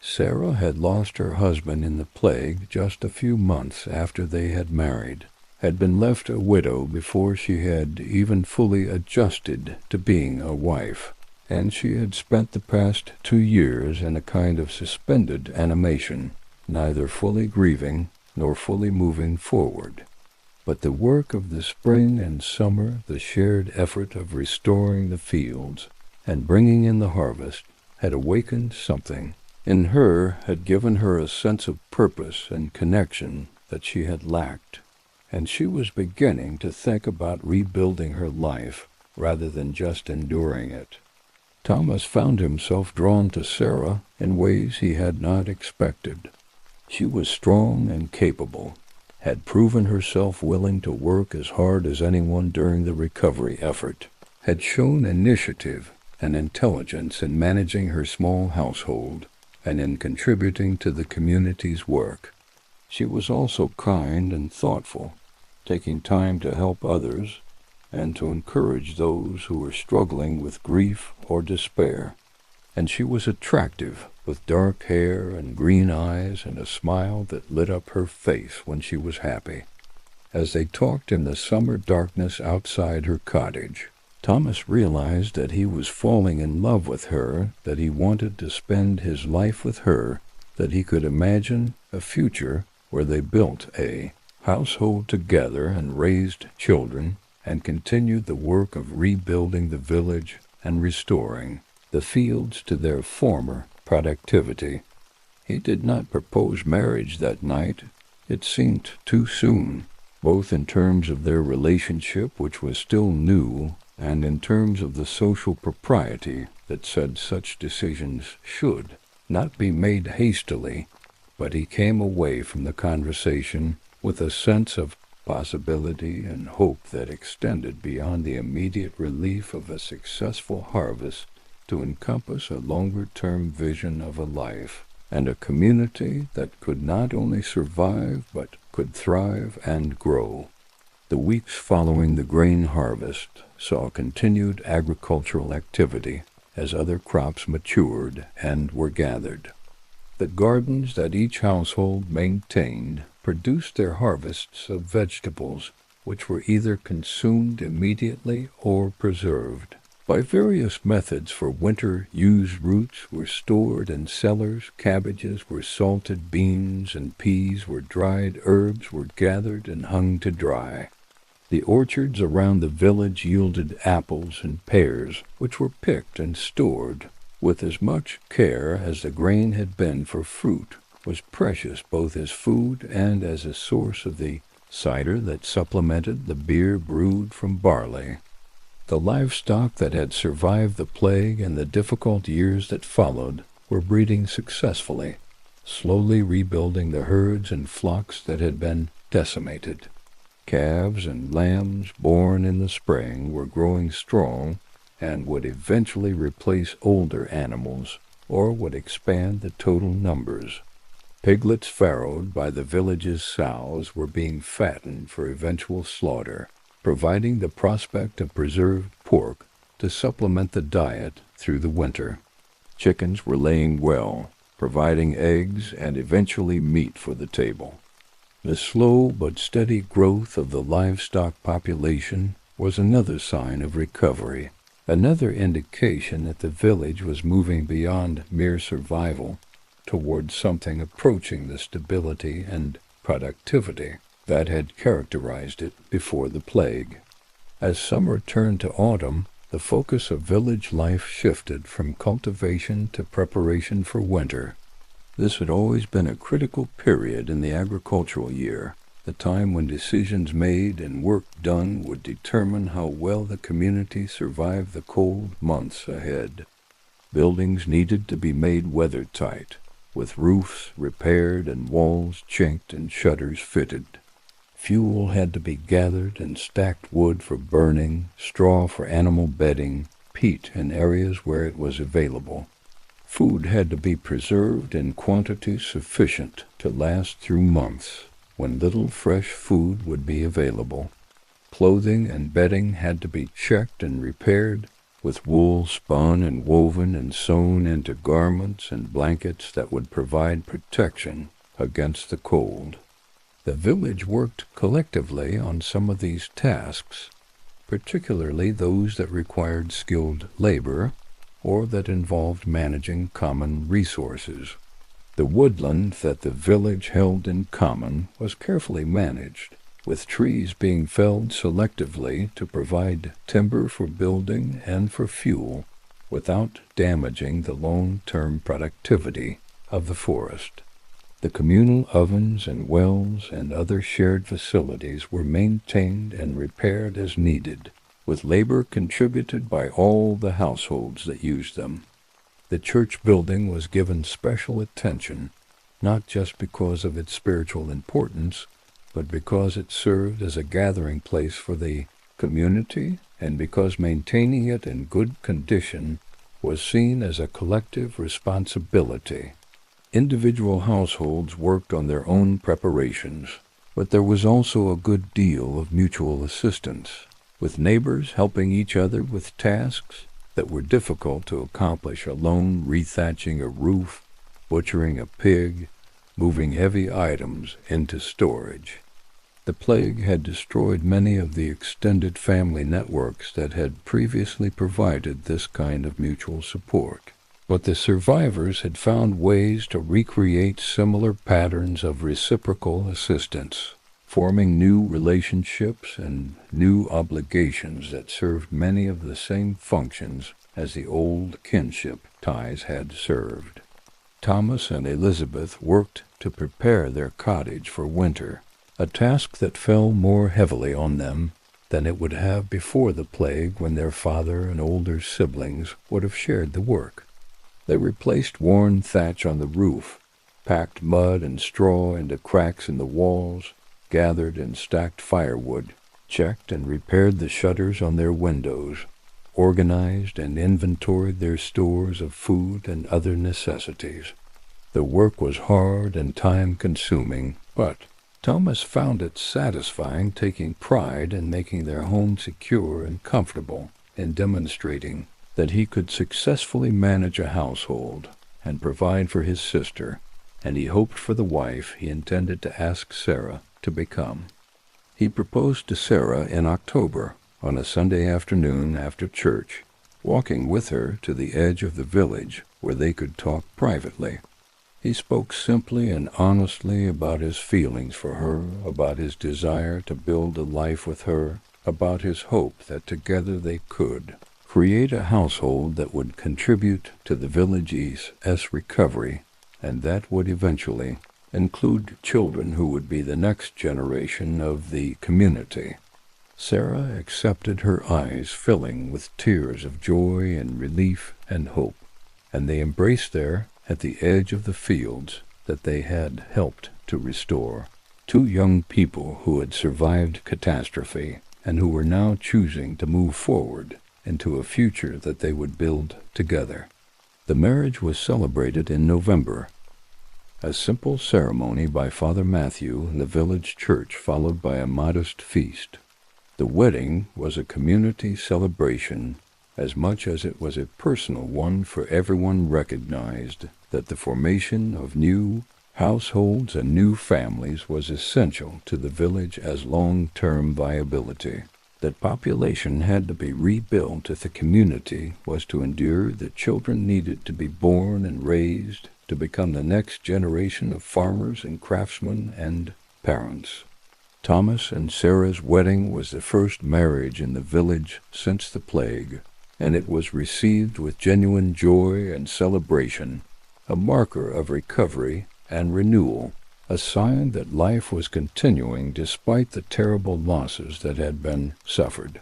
Sarah had lost her husband in the plague just a few months after they had married, had been left a widow before she had even fully adjusted to being a wife, and she had spent the past 2 years in a kind of suspended animation, neither fully grieving nor fully moving forward. But the work of the spring and summer, the shared effort of restoring the fields and bringing in the harvest, had awakened something in her, had given her a sense of purpose and connection that she had lacked, and she was beginning to think about rebuilding her life rather than just enduring it. Thomas found himself drawn to Sarah in ways he had not expected. She was strong and capable, had proven herself willing to work as hard as anyone during the recovery effort, had shown initiative and intelligence in managing her small household and in contributing to the community's work. She was also kind and thoughtful, taking time to help others and to encourage those who were struggling with grief or despair. And she was attractive, with dark hair and green eyes and a smile that lit up her face when she was happy. As they talked in the summer darkness outside her cottage, Thomas realized that he was falling in love with her, that he wanted to spend his life with her, that he could imagine a future where they built a household together and raised children, and continued the work of rebuilding the village and restoring the fields to their former productivity. He did not propose marriage that night. It seemed too soon, both in terms of their relationship, which was still new, and in terms of the social propriety that said such decisions should not be made hastily. But he came away from the conversation with a sense of possibility and hope that extended beyond the immediate relief of a successful harvest to encompass a longer-term vision of a life and a community that could not only survive but could thrive and grow. The weeks following the grain harvest saw continued agricultural activity as other crops matured and were gathered. The gardens that each household maintained produced their harvests of vegetables, which were either consumed immediately or preserved. By various methods for winter use roots were stored in cellars, cabbages were salted, beans and peas were dried, herbs were gathered and hung to dry. The orchards around the village yielded apples and pears, which were picked and stored with as much care as the grain had been, for fruit was precious both as food and as a source of the cider that supplemented the beer brewed from barley. The livestock that had survived the plague and the difficult years that followed were breeding successfully, slowly rebuilding the herds and flocks that had been decimated. Calves and lambs born in the spring were growing strong and would eventually replace older animals or would expand the total numbers. Piglets farrowed by the village's sows were being fattened for eventual slaughter, providing the prospect of preserved pork to supplement the diet through the winter. Chickens were laying well, providing eggs and eventually meat for the table. The slow but steady growth of the livestock population was another sign of recovery, another indication that the village was moving beyond mere survival towards something approaching the stability and productivity that had characterized it before the plague. As summer turned to autumn, the focus of village life shifted from cultivation to preparation for winter. This had always been a critical period in the agricultural year, the time when decisions made and work done would determine how well the community survived the cold months ahead. Buildings needed to be made weather-tight, with roofs repaired and walls chinked and shutters fitted. Fuel had to be gathered and stacked wood for burning, straw for animal bedding, peat in areas where it was available. Food had to be preserved in quantity sufficient to last through months, when little fresh food would be available. Clothing and bedding had to be checked and repaired, with wool spun and woven and sewn into garments and blankets that would provide protection against the cold. The village worked collectively on some of these tasks, particularly those that required skilled labor or that involved managing common resources. The woodland that the village held in common was carefully managed, with trees being felled selectively to provide timber for building and for fuel without damaging the long-term productivity of the forest. The communal ovens and wells and other shared facilities were maintained and repaired as needed, with labor contributed by all the households that used them. The church building was given special attention, not just because of its spiritual importance, but because it served as a gathering place for the community and because maintaining it in good condition was seen as a collective responsibility. Individual households worked on their own preparations, but there was also a good deal of mutual assistance, with neighbors helping each other with tasks that were difficult to accomplish alone, rethatching a roof, butchering a pig, moving heavy items into storage. The plague had destroyed many of the extended family networks that had previously provided this kind of mutual support, but the survivors had found ways to recreate similar patterns of reciprocal assistance. forming new relationships and new obligations that served many of the same functions as the old kinship ties had served. Thomas and Elizabeth worked to prepare their cottage for winter, a task that fell more heavily on them than it would have before the plague, when their father and older siblings would have shared the work. They replaced worn thatch on the roof, packed mud and straw into cracks in the walls, gathered and stacked firewood, checked and repaired the shutters on their windows, organized and inventoried their stores of food and other necessities. The work was hard and time-consuming, but Thomas found it satisfying, taking pride in making their home secure and comfortable, and demonstrating that he could successfully manage a household and provide for his sister, and he hoped for the wife he intended to ask Sarah to become. He proposed to Sarah in October, on a Sunday afternoon after church, walking with her to the edge of the village where they could talk privately. He spoke simply and honestly about his feelings for her, about his desire to build a life with her, about his hope that together they could create a household that would contribute to the village's recovery, and that would eventually include children who would be the next generation of the community. Sarah accepted, her eyes filling with tears of joy and relief and hope, and they embraced there at the edge of the fields that they had helped to restore. Two young people who had survived catastrophe and who were now choosing to move forward into a future that they would build together. The marriage was celebrated in November. A simple ceremony by Father Matthew in the village church, followed by a modest feast. The wedding was a community celebration as much as it was a personal one, for everyone recognized that the formation of new households and new families was essential to the village as long-term viability. That population had to be rebuilt if the community was to endure, that children needed to be born and raised to become the next generation of farmers and craftsmen and parents. Thomas and Sarah's wedding was the first marriage in the village since the plague, and it was received with genuine joy and celebration, a marker of recovery and renewal, a sign that life was continuing despite the terrible losses that had been suffered.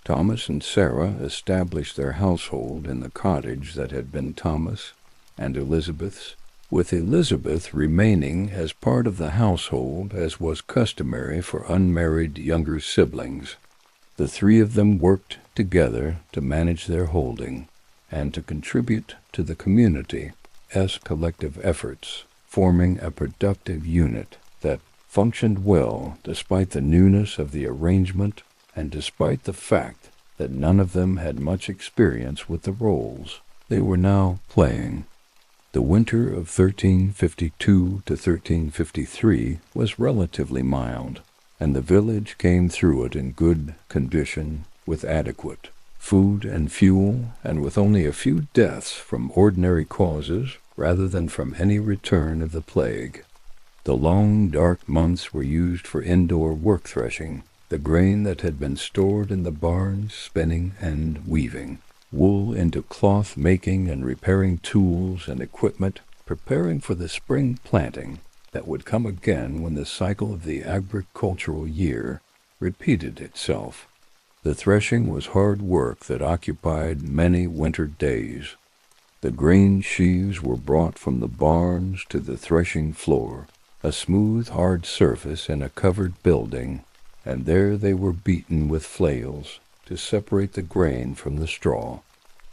Thomas and Sarah established their household in the cottage that had been Thomas and Elizabeth's, with Elizabeth remaining as part of the household as was customary for unmarried younger siblings. The three of them worked together to manage their holding and to contribute to the community as collective efforts, forming a productive unit that functioned well despite the newness of the arrangement and despite the fact that none of them had much experience with the roles they were now playing. The winter of 1352 to 1353 was relatively mild, and the village came through it in good condition, with adequate food and fuel, and with only a few deaths from ordinary causes rather than from any return of the plague. The long, dark months were used for indoor work threshing, the grain that had been stored in the barns spinning and weaving, wool into cloth making and repairing tools and equipment, preparing for the spring planting that would come again when the cycle of the agricultural year repeated itself. The threshing was hard work that occupied many winter days. The grain sheaves were brought from the barns to the threshing floor, a smooth, hard surface in a covered building, and there they were beaten with flails to separate the grain from the straw.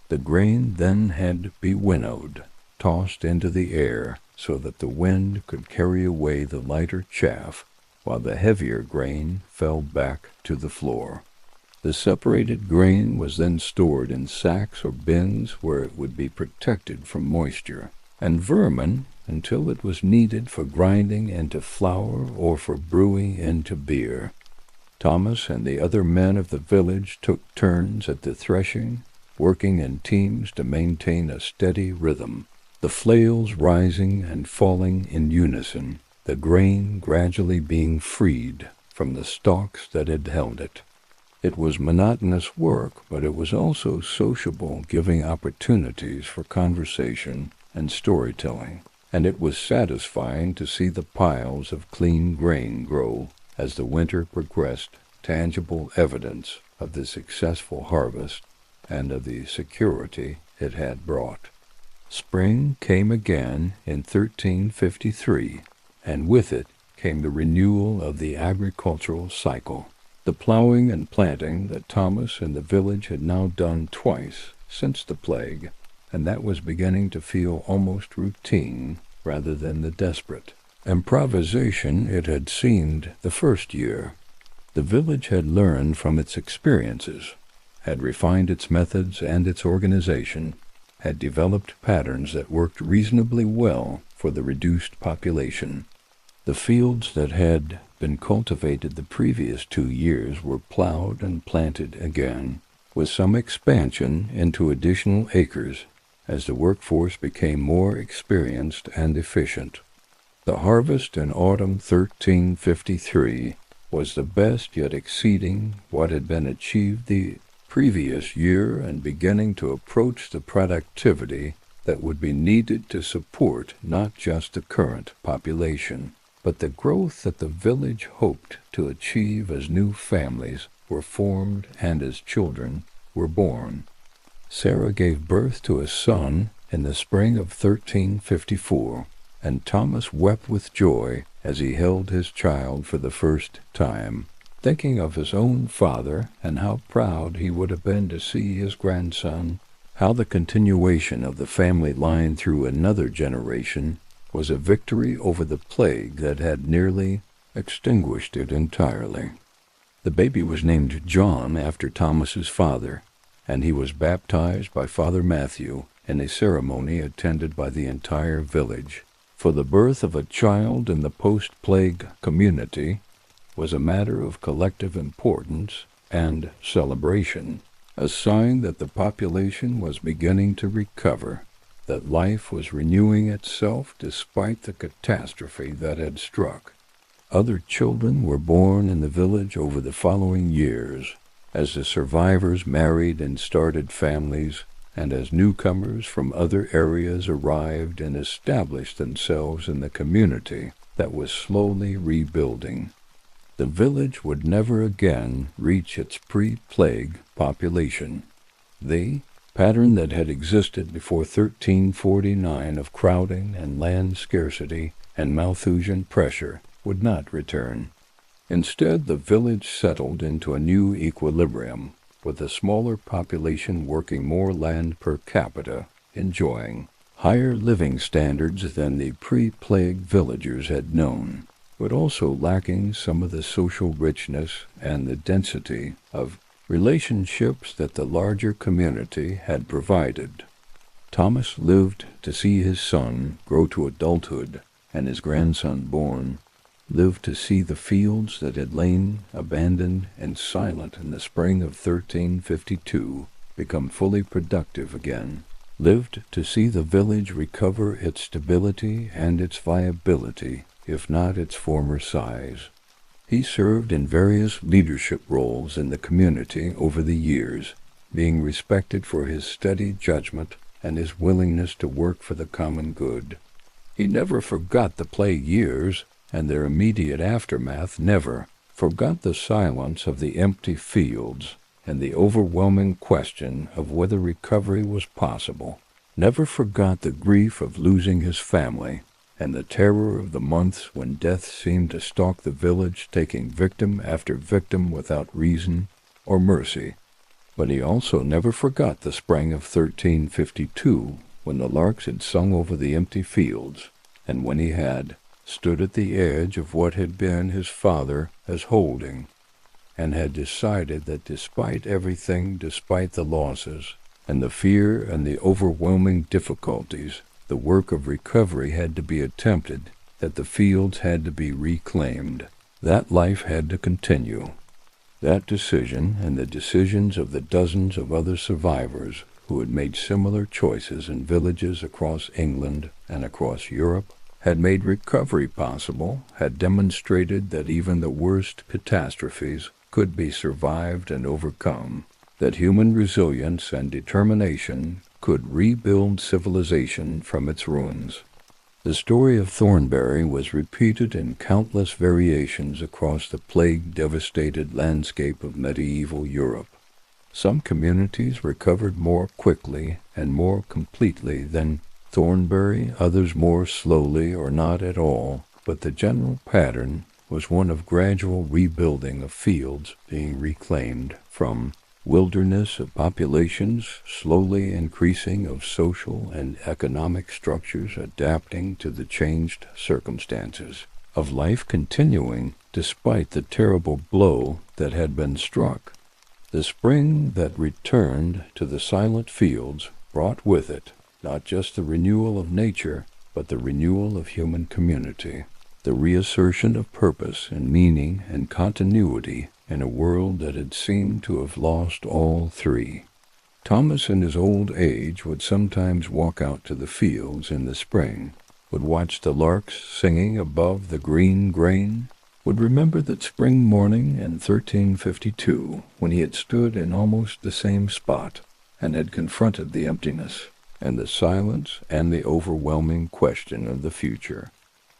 The grain then had to be winnowed, tossed into the air so that the wind could carry away the lighter chaff, while the heavier grain fell back to the floor. The separated grain was then stored in sacks or bins where it would be protected from moisture and vermin until it was needed for grinding into flour or for brewing into beer. Thomas and the other men of the village took turns at the threshing, working in teams to maintain a steady rhythm, the flails rising and falling in unison, the grain gradually being freed from the stalks that had held it. It was monotonous work, but it was also sociable, giving opportunities for conversation and storytelling, and it was satisfying to see the piles of clean grain grow as the winter progressed, tangible evidence of the successful harvest and of the security it had brought. Spring came again in 1353, and with it came the renewal of the agricultural cycle. The plowing and planting that Thomas and the village had now done twice since the plague, and that was beginning to feel almost routine rather than the desperate improvisation it had seemed the first year. The village had learned from its experiences, had refined its methods and its organization, had developed patterns that worked reasonably well for the reduced population. The fields that had been cultivated the previous 2 years were plowed and planted again, with some expansion into additional acres as the workforce became more experienced and efficient. The harvest in autumn 1353 was the best, yet exceeding what had been achieved the previous year and beginning to approach the productivity that would be needed to support not just the current population, but the growth that the village hoped to achieve as new families were formed and as children were born. Sarah gave birth to a son in the spring of 1354, and Thomas wept with joy as he held his child for the first time, thinking of his own father and how proud he would have been to see his grandson, how the continuation of the family line through another generation was a victory over the plague that had nearly extinguished it entirely. The baby was named John after Thomas's father, and he was baptized by Father Matthew in a ceremony attended by the entire village. For the birth of a child in the post-plague community was a matter of collective importance and celebration, a sign that the population was beginning to recover, that life was renewing itself despite the catastrophe that had struck. Other children were born in the village over the following years, as the survivors married and started families, and as newcomers from other areas arrived and established themselves in the community that was slowly rebuilding. The village would never again reach its pre-plague population. The pattern that had existed before 1349 of crowding and land scarcity and Malthusian pressure would not return. Instead, the village settled into a new equilibrium, with a smaller population working more land per capita, enjoying higher living standards than the pre-plague villagers had known, but also lacking some of the social richness and the density of relationships that the larger community had provided. Thomas lived to see his son grow to adulthood and his grandson born, lived to see the fields that had lain abandoned and silent in the spring of 1352 become fully productive again, lived to see the village recover its stability and its viability, if not its former size. He served in various leadership roles in the community over the years, being respected for his steady judgment and his willingness to work for the common good. He never forgot the plague years, and their immediate aftermath, never forgot the silence of the empty fields and the overwhelming question of whether recovery was possible, never forgot the grief of losing his family and the terror of the months when death seemed to stalk the village, taking victim after victim without reason or mercy. But he also never forgot the spring of 1352, when the larks had sung over the empty fields, and when he had stood at the edge of what had been his father as holding, and had decided that despite everything, despite the losses, and the fear and the overwhelming difficulties, the work of recovery had to be attempted, that the fields had to be reclaimed, that life had to continue. That decision, and the decisions of the dozens of other survivors who had made similar choices in villages across England and across Europe, had made recovery possible, had demonstrated that even the worst catastrophes could be survived and overcome, that human resilience and determination could rebuild civilization from its ruins. The story of Thornbury was repeated in countless variations across the plague-devastated landscape of medieval Europe. Some communities recovered more quickly and more completely than Thornbury, others more slowly or not at all, but the general pattern was one of gradual rebuilding of fields being reclaimed from wilderness of populations, slowly increasing of social and economic structures adapting to the changed circumstances, of life continuing despite the terrible blow that had been struck. The spring that returned to the silent fields brought with it not just the renewal of nature, but the renewal of human community, the reassertion of purpose and meaning and continuity in a world that had seemed to have lost all three. Thomas in his old age would sometimes walk out to the fields in the spring, would watch the larks singing above the green grain, would remember that spring morning in 1352 when he had stood in almost the same spot and had confronted the emptiness and the silence and the overwhelming question of the future.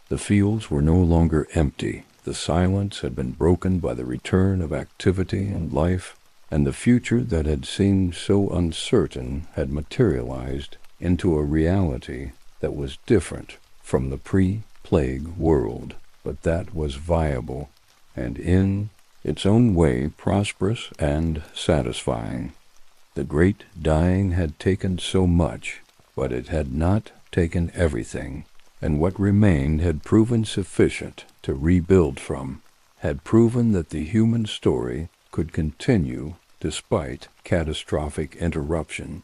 The fields were no longer empty. The silence had been broken by the return of activity and life, and the future that had seemed so uncertain had materialized into a reality that was different from the pre-plague world, but that was viable and in its own way prosperous and satisfying. The great dying had taken so much, but it had not taken everything, and what remained had proven sufficient to rebuild from, had proven that the human story could continue despite catastrophic interruption.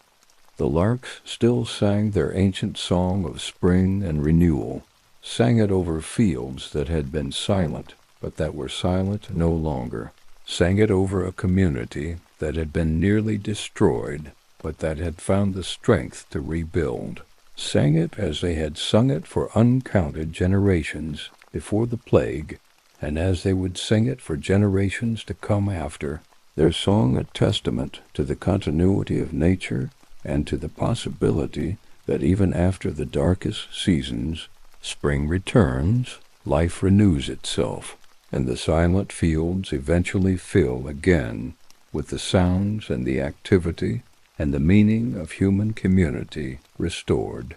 The larks still sang their ancient song of spring and renewal, sang it over fields that had been silent, but that were silent no longer, sang it over a community that had been nearly destroyed, but that had found the strength to rebuild, sang it as they had sung it for uncounted generations before the plague, and as they would sing it for generations to come after, their song a testament to the continuity of nature and to the possibility that even after the darkest seasons, spring returns, life renews itself, and the silent fields eventually fill again with the sounds and the activity and the meaning of human community restored.